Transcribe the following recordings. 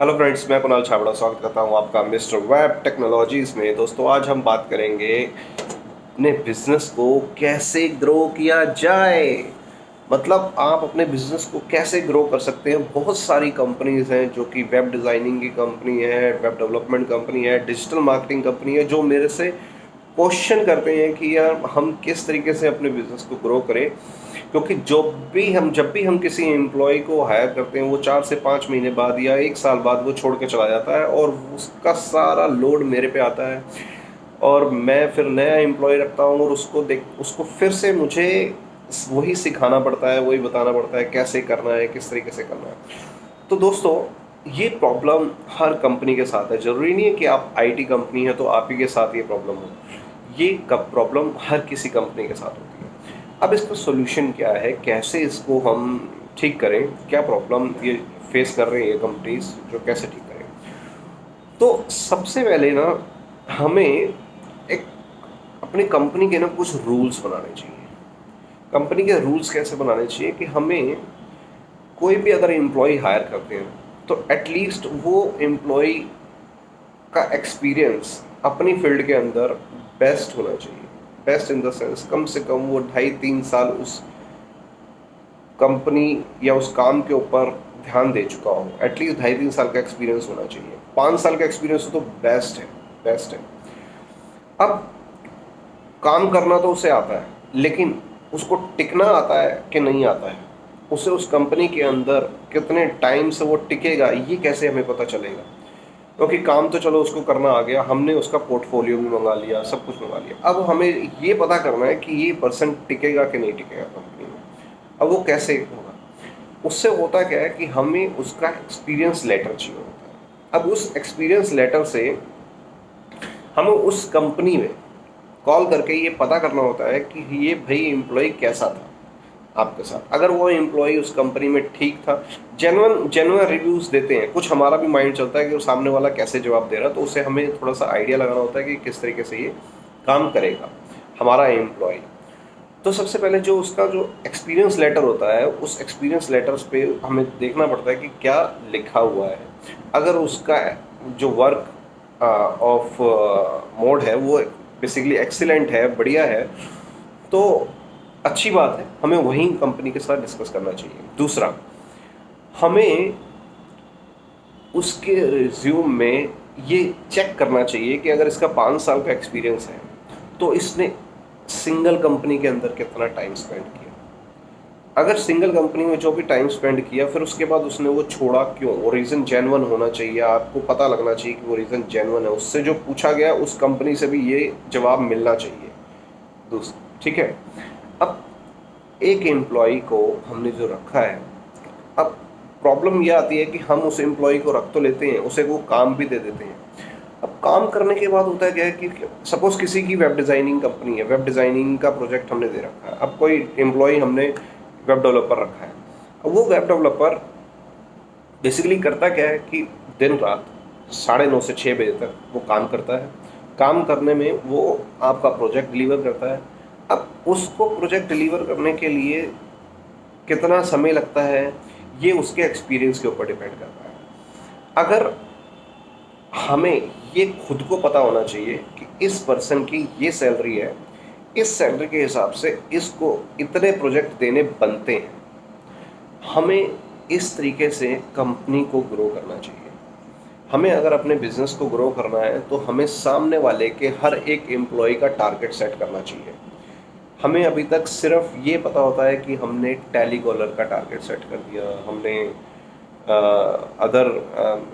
Hello friends, मैं कुणाल छाबड़ा स्वागत करता हूं आपका मिस्टर वेब टेक्नोलॉजीज़ में। दोस्तों, आज हम बात करेंगे अपने बिजनेस को कैसे ग्रो किया जाए। मतलब आप अपने बिजनेस को कैसे ग्रो कर सकते हैं। बहुत सारी कंपनीज हैं जो कि वेब डिज़ाइनिंग की कंपनी है, वेब डेवलपमेंट कंपनी है, डिजिटल मार्केटिंग कंपनी है, जो मेरे से क्वेश्चन करते हैं कि यार हम किस तरीके से अपने बिजनेस को ग्रो करें। क्योंकि जब भी हम किसी एम्प्लॉय को हायर करते हैं, वो 4 से 5 महीने बाद या 1 साल बाद वो छोड़ के चला जाता है और उसका सारा लोड मेरे पे आता है। और मैं फिर नया एम्प्लॉय रखता हूँ और उसको फिर से मुझे वही सिखाना पड़ता है, वही बताना पड़ता है कैसे करना है, किस तरीके से करना है। तो दोस्तों, ये प्रॉब्लम हर कंपनी के साथ है। ज़रूरी नहीं है कि आप आईटी कंपनी है तो आप ही के साथ ये प्रॉब्लम हो। ये कब प्रॉब्लम हर किसी कंपनी के साथ होती है। अब इसका सॉल्यूशन क्या है, कैसे इसको हम ठीक करें, क्या प्रॉब्लम ये फेस कर रही है कंपनीज, जो कैसे ठीक करें। तो सबसे पहले ना, हमें एक अपनी कंपनी के ना कुछ रूल्स बनाने चाहिए। कंपनी के रूल्स कैसे बनाने चाहिए कि हमें कोई भी अगर एम्प्लॉय हायर करते हैं तो एटलीस्ट वो एम्प्लॉय का एक्सपीरियंस अपनी फील्ड के अंदर बेस्ट होना चाहिए। बेस्ट इन द सेंस, कम से कम वो 2.5-3 साल उस कंपनी या उस काम के ऊपर ध्यान दे चुका हो। एटलीस्ट 2.5-3 साल का एक्सपीरियंस होना चाहिए। 5 साल का एक्सपीरियंस हो तो बेस्ट है, बेस्ट है। अब काम करना तो उसे आता है, लेकिन उसको टिकना आता है कि नहीं आता है, उसे उस कंपनी के अंदर कितने टाइम से वो टिकेगा, ये कैसे हमें पता चलेगा। क्योंकि काम तो चलो उसको करना आ गया, हमने उसका पोर्टफोलियो भी मंगा लिया, सब कुछ मंगा लिया। अब हमें ये पता करना है कि ये पर्सन टिकेगा कि नहीं टिकेगा कंपनी में। अब वो कैसे होगा, उससे होता क्या है कि हमें उसका एक्सपीरियंस लेटर चाहिए होता है। अब उस एक्सपीरियंस लेटर से हमें उस कंपनी में कॉल करके ये पता करना होता है कि ये भाई एम्प्लॉय कैसा था आपके साथ। अगर वो एम्प्लॉय उस कंपनी में ठीक था, जेन्युइन जेन्युइन रिव्यूज़ देते हैं, कुछ हमारा भी माइंड चलता है कि वो सामने वाला कैसे जवाब दे रहा है, तो उससे हमें थोड़ा सा आइडिया लगाना होता है कि किस तरीके से ये काम करेगा हमारा एम्प्लॉय। तो सबसे पहले जो उसका जो एक्सपीरियंस लेटर होता है, उस एक्सपीरियंस लेटर्स पे हमें देखना पड़ता है कि क्या लिखा हुआ है। अगर उसका जो वर्क ऑफ मोड है वो बेसिकली एक्सीलेंट है, बढ़िया है, तो अच्छी बात है, हमें वहीं कंपनी के साथ डिस्कस करना चाहिए। दूसरा, हमें उसके रिज्यूम में ये चेक करना चाहिए कि अगर इसका 5 साल का एक्सपीरियंस है तो इसने सिंगल कंपनी के अंदर कितना टाइम स्पेंड किया। अगर सिंगल कंपनी में जो भी टाइम स्पेंड किया, फिर उसके बाद उसने वो छोड़ा क्यों, वो रीज़न जेन्युइन होना चाहिए। आपको पता लगना चाहिए कि वो रीज़न जेन्युइन है, उससे जो पूछा गया उस कंपनी से भी ये जवाब मिलना चाहिए। दूसरा, ठीक है। अब एक एम्प्लॉय को हमने जो रखा है, अब प्रॉब्लम ये आती है कि हम उस एम्प्लॉय को रख तो लेते हैं, उसे वो काम भी दे देते हैं। अब काम करने के बाद होता है क्या है कि सपोज किसी की वेब डिज़ाइनिंग कंपनी है, वेब डिज़ाइनिंग का प्रोजेक्ट हमने दे रखा है। अब कोई एम्प्लॉय हमने वेब डेवलपर रखा है। अब वो वेब डेवलपर बेसिकली करता क्या है कि दिन रात 9:30 से 6 बजे तक वो काम करता है। काम करने में वो आपका प्रोजेक्ट डिलीवर करता है। अब उसको प्रोजेक्ट डिलीवर करने के लिए कितना समय लगता है, ये उसके एक्सपीरियंस के ऊपर डिपेंड करता है। अगर हमें ये खुद को पता होना चाहिए कि इस पर्सन की ये सैलरी है, इस सैलरी के हिसाब से इसको इतने प्रोजेक्ट देने बनते हैं, हमें इस तरीके से कंपनी को ग्रो करना चाहिए। हमें अगर अपने बिजनेस को ग्रो करना है तो हमें सामने वाले के हर एक एम्प्लॉय का टारगेट सेट करना चाहिए। हमें अभी तक सिर्फ ये पता होता है कि हमने टेलीकॉलर का टारगेट सेट कर दिया, हमने अदर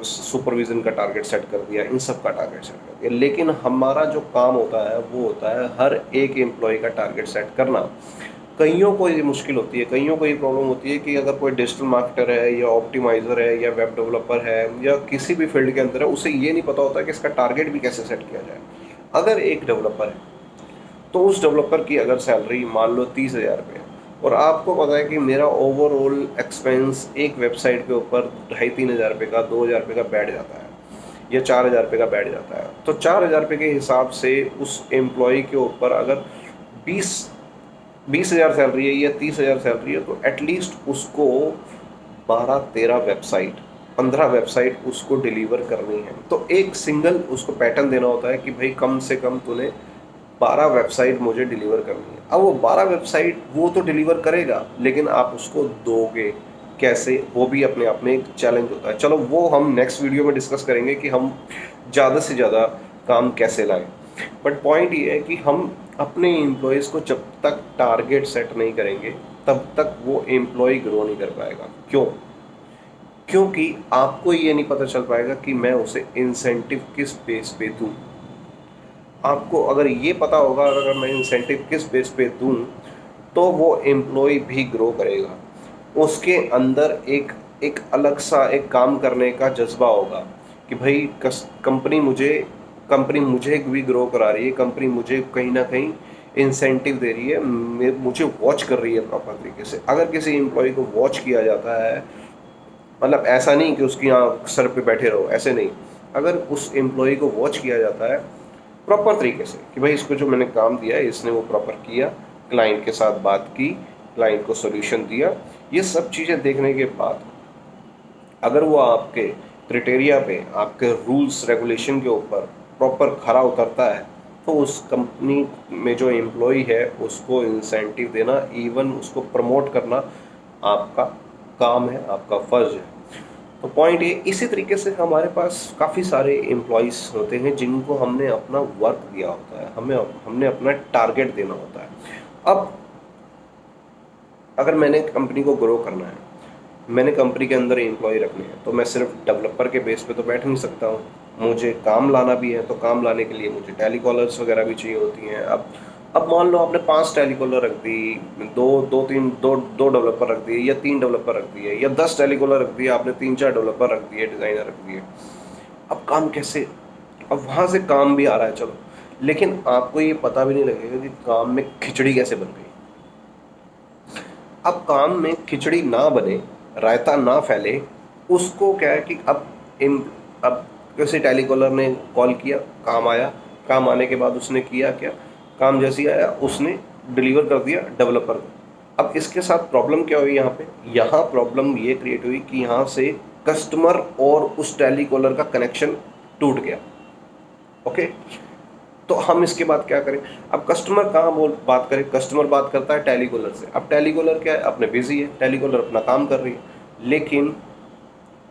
सुपरविज़न का टारगेट सेट कर दिया, इन सब का टारगेट सेट कर दिया। लेकिन हमारा जो काम होता है वो होता है हर एक एम्प्लॉय का टारगेट सेट करना। कईयों को ये मुश्किल होती है, कईयों को ये प्रॉब्लम होती है कि अगर कोई डिजिटल मार्केटर है या ऑप्टिमाइज़र है या वेब डेवलपर है या किसी भी फील्ड के अंदर है, उसे ये नहीं पता होता कि इसका टारगेट भी कैसे सेट किया जाए। अगर एक डेवलपर है तो उस डेवलपर की अगर सैलरी मान लो 30,000 रुपये, और आपको पता है कि मेरा ओवरऑल एक्सपेंस एक वेबसाइट के ऊपर 2,500-3,000 रुपये का, 2,000 रुपये का बैठ जाता है या 4,000 रुपये का बैठ जाता है। तो 4,000 रुपये के हिसाब से उस एम्प्लॉय के ऊपर अगर 20,000 सैलरी है या 30,000 सैलरी है, तो एटलीस्ट उसको 12-13 वेबसाइट 15 वेबसाइट उसको डिलीवर करनी है, तो एक सिंगल उसको पैटर्न देना होता है कि भाई कम से कम तूने 12 वेबसाइट मुझे डिलीवर करनी है। अब वो 12 वेबसाइट वो तो डिलीवर करेगा, लेकिन आप उसको दोगे कैसे, वो भी अपने आप में एक चैलेंज होता है। चलो वो हम नेक्स्ट वीडियो में डिस्कस करेंगे कि हम ज़्यादा से ज़्यादा काम कैसे लाएं। बट पॉइंट ये है कि हम अपने एम्प्लॉयज़ को जब तक टारगेट सेट नहीं करेंगे तब तक वो एम्प्लॉय ग्रो नहीं कर पाएगा। क्यों? क्योंकि आपको ये नहीं पता चल पाएगा कि मैं उसे इंसेंटिव किस बेस पे दूँ। आपको अगर ये पता होगा अगर मैं इंसेंटिव किस बेस पे दूँ, तो वो एम्प्लॉय भी ग्रो करेगा। उसके अंदर एक एक अलग सा एक काम करने का जज्बा होगा कि भाई कंपनी मुझे भी ग्रो करा रही है, कंपनी मुझे कहीं ना कहीं इंसेंटिव दे रही है, मुझे वॉच कर रही है प्रॉपर तरीके से। अगर किसी एम्प्लॉय को वॉच किया जाता है, मतलब ऐसा नहीं कि उसकी यहाँ सर पे बैठे रहो, ऐसे नहीं, अगर उस एम्प्लॉय को वॉच किया जाता है प्रॉपर तरीके से कि भाई इसको जो मैंने काम दिया है इसने वो प्रॉपर किया, क्लाइंट के साथ बात की, क्लाइंट को सोल्यूशन दिया, ये सब चीज़ें देखने के बाद अगर वो आपके क्राइटेरिया पे, आपके रूल्स रेगुलेशन के ऊपर प्रॉपर खरा उतरता है, तो उस कंपनी में जो एम्प्लॉय है उसको इंसेंटिव देना, इवन उसको प्रमोट करना आपका काम है, आपका फ़र्ज़ है। तो पॉइंट ये, इसी तरीके से हमारे पास काफ़ी सारे एम्प्लॉयज़ होते हैं जिनको हमने अपना वर्क दिया होता है, हमने अपना टारगेट देना होता है। अब अगर मैंने कंपनी को ग्रो करना है, मैंने कंपनी के अंदर एम्प्लॉय रखने हैं, तो मैं सिर्फ डेवलपर के बेस पे तो बैठ नहीं सकता हूँ, मुझे काम लाना भी है। तो काम लाने के लिए मुझे टेलीकॉलर्स वगैरह भी चाहिए होती हैं। अब मान लो आपने 5 टेलीकॉलर रख दी, दो डेवलपर रख दिए, या 3 डेवलपर रख दिए, या 10 टेलीकॉलर रख दिए, आपने 3-4 डेवलपर रख दिए, डिज़ाइनर रख दिए। अब काम कैसे? अब वहाँ से काम भी आ रहा है चलो, लेकिन आपको ये पता भी नहीं लगेगा कि काम में खिचड़ी कैसे बन गई। अब काम में खिचड़ी ना बने, रायता ना फैले, उसको क्या है कि अब किसी टेलीकॉलर ने कॉल किया, काम आया, काम आने के बाद उसने किया क्या, काम जैसे ही आया उसने डिलीवर कर दिया डेवलपर को। अब इसके साथ प्रॉब्लम क्या हुई यहाँ पे? यहाँ प्रॉब्लम ये क्रिएट हुई कि यहाँ से कस्टमर और उस टेलीकॉलर का कनेक्शन टूट गया। ओके, तो हम इसके बाद क्या करें? अब कस्टमर कहाँ बात करें? कस्टमर बात करता है टेलीकॉलर से। अब टेलीकॉलर क्या है, अपने बिजी है, टेलीकॉलर अपना काम कर रही है, लेकिन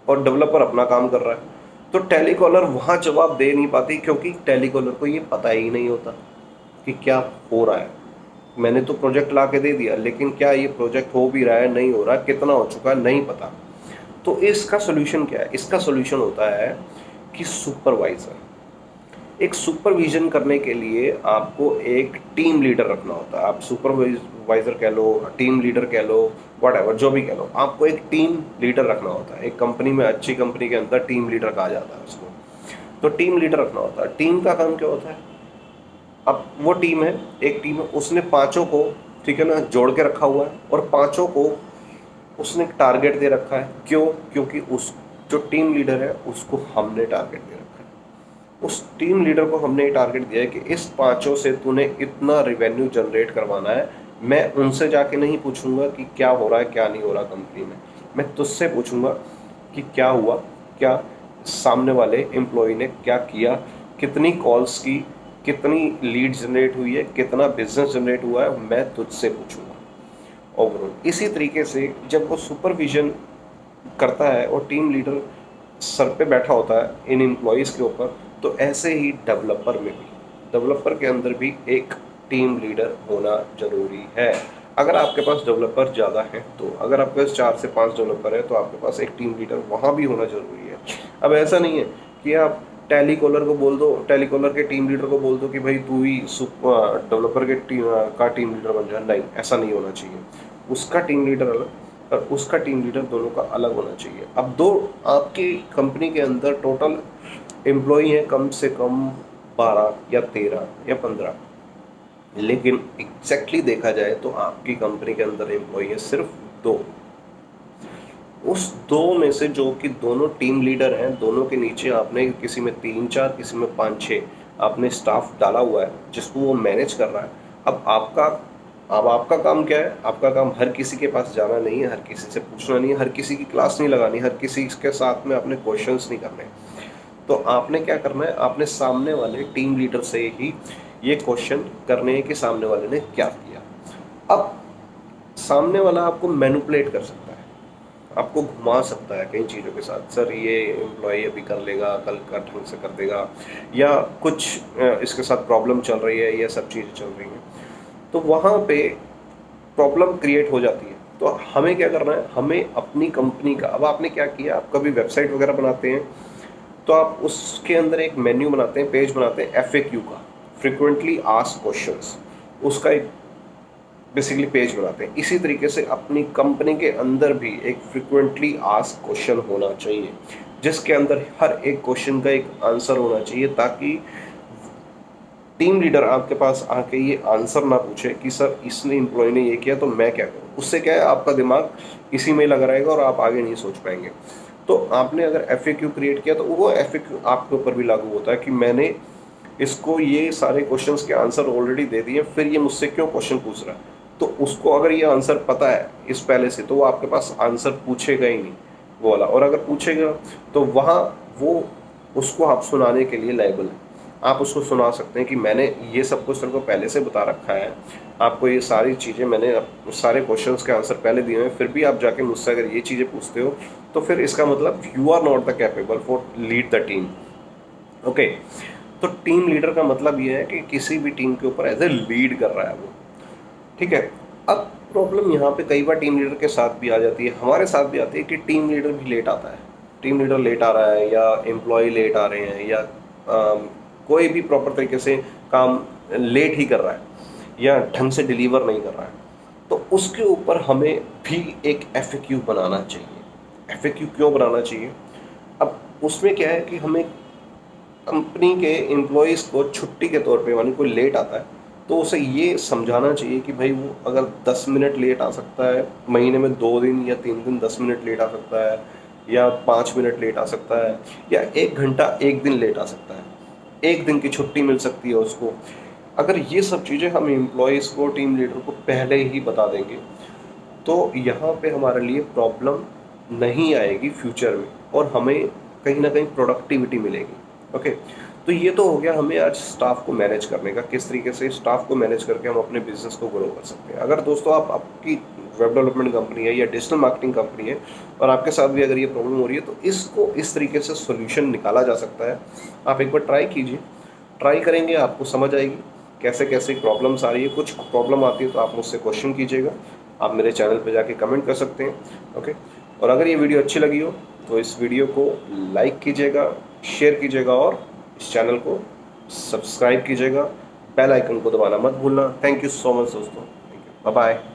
और डेवलपर अपना काम कर रहा है। तो टेलीकॉलर वहाँ जवाब दे नहीं पाती, क्योंकि टेलीकॉलर को ये पता ही नहीं होता कि क्या हो रहा है। मैंने तो प्रोजेक्ट ला के दे दिया, लेकिन क्या ये प्रोजेक्ट हो भी रहा है, नहीं हो रहा, कितना हो चुका है, नहीं पता। तो इसका सोल्यूशन क्या है? इसका सोल्यूशन होता है कि सुपरवाइज़र। एक सुपरविजन करने के लिए आपको एक टीम लीडर रखना होता है। आप सुपरवाइजर कह लो, टीम लीडर कह लो, व्हाटएवर, जो भी कह लो, आपको एक टीम लीडर रखना होता है। एक कंपनी में, अच्छी कंपनी के अंदर टीम लीडर कहा जाता है उसको। तो टीम लीडर रखना होता है। टीम का काम क्या होता है? अब वो टीम है, एक टीम है, उसने पाँचों को, ठीक है ना, जोड़ के रखा हुआ है, और पाँचों को उसने टारगेट दे रखा है। क्यों? क्योंकि उस जो टीम लीडर है उसको हमने टारगेट दे रखा है। उस टीम लीडर को हमने ये टारगेट दिया है कि इस पाँचों से तूने इतना रिवेन्यू जनरेट करवाना है। मैं उनसे जाके नहीं पूछूंगा कि क्या हो रहा है, क्या नहीं हो रहा कंपनी में, मैं तुझसे पूछूंगा कि क्या हुआ, क्या सामने वाले एम्प्लॉय ने क्या किया, कितनी कॉल्स की, कितनी लीड जनरेट हुई है, कितना बिजनेस जनरेट हुआ है, मैं तुझसे पूछूंगा ओवरऑल। इसी तरीके से जब वो सुपरविजन करता है और टीम लीडर सर पे बैठा होता है इन एम्प्लॉयज़ के ऊपर, तो ऐसे ही डेवलपर में भी, डेवलपर के अंदर भी एक टीम लीडर होना ज़रूरी है। अगर आपके पास डेवलपर ज़्यादा हैं, तो अगर आपके पास 4 से 5 डेवलपर है, तो आपके पास एक टीम लीडर वहाँ भी होना ज़रूरी है। अब ऐसा नहीं है कि आप टेलीकॉलर को बोल दो, टेलीकॉलर के टीम लीडर को बोल दो कि भाई तू ही डेवलपर के टीम लीडर बन जाए। नहीं, ऐसा नहीं होना चाहिए। उसका टीम लीडर अलग और उसका टीम लीडर, दोनों का अलग होना चाहिए। अब दो, आपकी कंपनी के अंदर टोटल एम्प्लॉई हैं कम से कम 12 या 13 या 15, लेकिन एग्जैक्टली देखा जाए तो आपकी कंपनी के अंदर एम्प्लॉई है सिर्फ 2। उस 2 में से जो कि दोनों टीम लीडर हैं, दोनों के नीचे आपने किसी में 3-4, किसी में 5-6 आपने स्टाफ डाला हुआ है जिसको वो मैनेज कर रहा है। अब आपका अब आपका काम क्या है? आपका काम हर किसी के पास जाना नहीं है, हर किसी से पूछना नहीं है, हर किसी की क्लास नहीं लगानी, हर किसी के साथ में आपने क्वेश्चंस नहीं करने। तो आपने क्या करना है, आपने सामने वाले टीम लीडर से ही ये क्वेश्चन करने हैं कि सामने वाले ने क्या किया। अब सामने वाला आपको मैनिपुलेट कर सकता है, आपको घुमा सकता है कई चीज़ों के साथ। सर ये एम्प्लॉय अभी कर लेगा, कल का ढंग से कर देगा, या कुछ इसके साथ प्रॉब्लम चल रही है, ये सब चीज़ें चल रही हैं। तो वहाँ पे प्रॉब्लम क्रिएट हो जाती है। तो हमें क्या करना है, हमें अपनी कंपनी का, अब आपने क्या किया, आप कभी वेबसाइट वगैरह बनाते हैं तो आप उसके अंदर एक मेन्यू बनाते हैं, पेज बनाते हैं FAQ का, फ्रिक्वेंटली आस्क्ड क्वेश्चंस, उसका एक बेसिकली पेज बनाते हैं। इसी तरीके से अपनी कंपनी के अंदर भी एक फ्रिक्वेंटली आस्क्ड क्वेश्चन होना चाहिए, जिसके अंदर हर एक क्वेश्चन का एक आंसर होना चाहिए, ताकि टीम लीडर आपके पास आके ये आंसर ना पूछे कि सर इसने एम्प्लॉय ने ये किया तो मैं क्या करूँ। उससे क्या है, आपका दिमाग इसी में लगा रहेगा और आप आगे नहीं सोच पाएंगे। तो आपने अगर FAQ क्रिएट किया तो वो FAQ आपके ऊपर भी लागू होता है कि मैंने इसको ये सारे क्वेश्चंस के आंसर ऑलरेडी दे दिए, फिर ये मुझसे क्यों क्वेश्चन पूछ रहा है। तो उसको अगर ये आंसर पता है इस पहले से, तो वो आपके पास आंसर पूछेगा ही नहीं वो वाला, और अगर पूछेगा तो वहाँ वो उसको आप सुनाने के लिए लायबल है। आप उसको सुना सकते हैं कि मैंने ये सब कुछ तेरे को पहले से बता रखा है, आपको ये सारी चीज़ें मैंने सारे क्वेश्चंस के आंसर पहले दिए हैं, फिर भी आप जाके मुझसे अगर ये चीज़ें पूछते हो तो फिर इसका मतलब you are not the capable for lead the team. Okay, तो टीम लीडर का मतलब ये है कि किसी भी टीम के ऊपर एज ए लीड कर रहा है वो, ठीक है। अब प्रॉब्लम यहाँ पे कई बार टीम लीडर के साथ भी आ जाती है, हमारे साथ भी आती है कि टीम लीडर भी लेट आता है। टीम लीडर लेट आ रहा है, या एम्प्लॉय लेट आ रहे हैं, या कोई भी प्रॉपर तरीके से काम लेट ही कर रहा है, या ढंग से डिलीवर नहीं कर रहा है, तो उसके ऊपर हमें भी एक FAQ बनाना चाहिए। FAQ क्यों बनाना चाहिए? अब उसमें क्या है कि हमें कंपनी के एम्प्लॉयज़ को छुट्टी के तौर पे, मानी कोई लेट आता है तो उसे ये समझाना चाहिए कि भाई वो अगर 10 मिनट लेट आ सकता है, महीने में 2 दिन या 3 दिन 10 मिनट लेट आ सकता है, या 5 मिनट लेट आ सकता है, या 1 घंटा 1 दिन लेट आ सकता है, 1 दिन की छुट्टी मिल सकती है उसको। अगर ये सब चीज़ें हम एम्प्लॉयज़ को, टीम लीडर को पहले ही बता देंगे तो यहाँ पे हमारे लिए प्रॉब्लम नहीं आएगी फ्यूचर में, और हमें कहीं ना कहीं प्रोडक्टिविटी मिलेगी। ओके, तो ये तो हो गया हमें आज स्टाफ को मैनेज करने का, किस तरीके से स्टाफ को मैनेज करके हम अपने बिजनेस को ग्रो कर सकते हैं। अगर दोस्तों आप, आपकी वेब डेवलपमेंट कंपनी है या डिजिटल मार्केटिंग कंपनी है और आपके साथ भी अगर ये प्रॉब्लम हो रही है, तो इसको इस तरीके से सोल्यूशन निकाला जा सकता है। आप एक बार ट्राई कीजिए, ट्राई करेंगे आपको समझ आएगी कैसे कैसे प्रॉब्लम्स आ रही है। कुछ प्रॉब्लम आती है तो आप मुझसे क्वेश्चन कीजिएगा, आप मेरे चैनल पे जाके कमेंट कर सकते हैं। ओके, और अगर ये वीडियो अच्छी लगी हो तो इस वीडियो को लाइक कीजिएगा, शेयर कीजिएगा, और इस चैनल को सब्सक्राइब कीजिएगा। बेल आइकन को दबाना मत भूलना। थैंक यू सो मच दोस्तों, थैंक यू, बाय बाय।